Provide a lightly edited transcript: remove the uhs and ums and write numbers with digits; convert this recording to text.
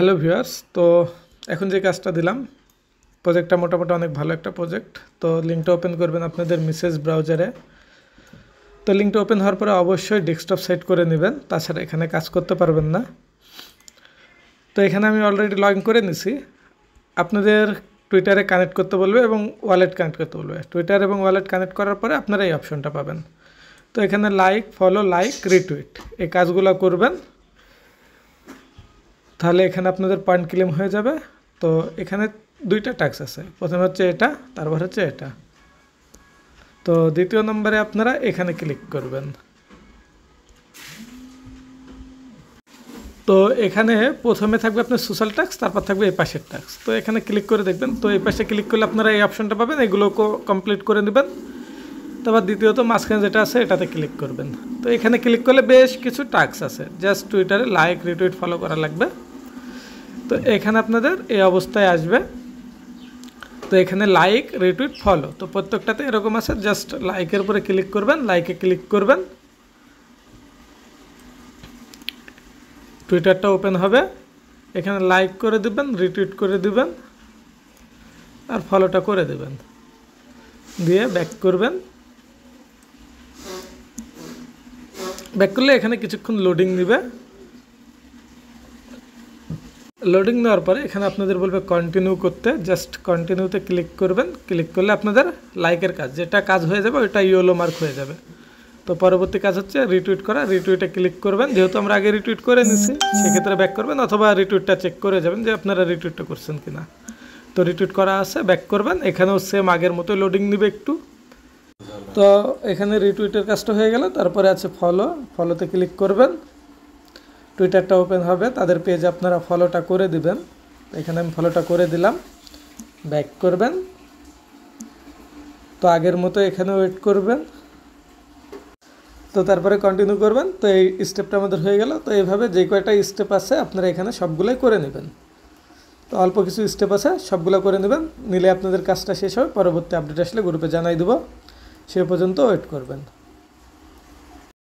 Hello viewers, তো এখন যে কাজটা দিলাম প্রজেক্টটা মোটামুটি অনেক ভালো একটা প্রজেক্ট। তো লিঙ্কটা ওপেন করবেন আপনাদের মেসেজ ব্রাউজারে। তো লিঙ্কটা ওপেন হওয়ার পরে অবশ্যই ডেস্কটপ সেট করে নেবেন, তাছাড়া এখানে কাজ করতে পারবেন না। তো এখানে আমি অলরেডি লগ ইন করে নিছি। আপনাদের টুইটারে কানেক্ট করতে বলবে এবং ওয়ালেট কানেক্ট করতে বলবে। টুইটার এবং ওয়ালেট কানেক্ট করার পরে আপনারা এই অপশনটা পাবেন। তো এখানে লাইক, ফলো, লাইক, রিটুইট এই কাজগুলো করবেন, তাহলে এখানে আপনাদের পয়েন্ট ক্লেম হয়ে যাবে। তো এখানে দুইটা টাস্ক আছে, প্রথমে হচ্ছে এটা, তারপর হচ্ছে এটা। তো দ্বিতীয় নম্বরে আপনারা এখানে ক্লিক করবেন। তো এখানে প্রথমে থাকবে আপনার সোশ্যাল টাস্ক, তারপর থাকবে এই পাশের টাস্ক। তো এখানে ক্লিক করে দেখবেন। তো এই পাশে ক্লিক করলে আপনারা এই অপশনটা পাবেন, এগুলো কমপ্লিট করে নেবেন। তারপর দ্বিতীয়ত মাঝখানে যেটা আছে এটাতে ক্লিক করবেন। তো এখানে ক্লিক করলে বেশ কিছু টাস্ক আছে, জাস্ট টুইটারে লাইক, রিটুইট, ফলো করা লাগবে। তো এখানে আপনাদের এই অবস্থায় আসবে। তো এখানে লাইক, রিটুইট, ফলো, তো প্রত্যেকটাতে এরকম আছে। জাস্ট লাইকের উপরে ক্লিক করবেন, লাইকে ক্লিক করবেন, টুইটারটা ওপেন হবে। এখানে লাইক করে দিবেন, রিটুইট করে দিবেন আর ফলোটা করে দেবেন, দিয়ে ব্যাক করবেন। ব্যাক করলে এখানে কিছুক্ষণ লোডিং নেবে। লোডিং নেওয়ার পরে এখানে আপনাদের বলবে কন্টিনিউ করতে, জাস্ট কন্টিনিউতে ক্লিক করবেন। ক্লিক করলে আপনাদের লাইকের কাজ, যেটা কাজ হয়ে যাবে ওইটা ইয়েলো মার্ক হয়ে যাবে। তো পরবর্তী কাজ হচ্ছে রিটুইট করা। রিটুইটে ক্লিক করবেন, যেহেতু আমরা আগে রিটুইট করে নিছি সেক্ষেত্রে ব্যাক করবেন, অথবা রিটুইটটা চেক করে যাবেন যে আপনারা রিটুইটটা করছেন কিনা। তো রিটুইট করা আছে, ব্যাক করবেন। এখানেও সেম আগের মতো লোডিং নেবে একটু। তো এখানে রিটুইটের কাজটা হয়ে গেল। তারপরে আছে ফলো, ফলোতে ক্লিক করবেন, টুইটারটা ওপেন হবে, তাদের পেজে আপনারা ফলোটা করে দিবেন। এখানে আমি ফলোটা করে দিলাম, ব্যাক করবেন। তো আগের মতো এখানে ওয়েট করবেন, তো তারপরে কন্টিনিউ করবেন। তো এই স্টেপটা আমাদের হয়ে গেল। তো এইভাবে যে কয়টা স্টেপ আছে আপনারা এখানে সবগুলোই করে নেবেন। তো অল্প কিছু স্টেপ আছে, সবগুলো করে নেবেন, নিলে আপনাদের কাজটা শেষ হবে। পরবর্তী আপডেট আসলে গ্রুপে জানাই দেবো, সে পর্যন্ত ওয়েট করবেন।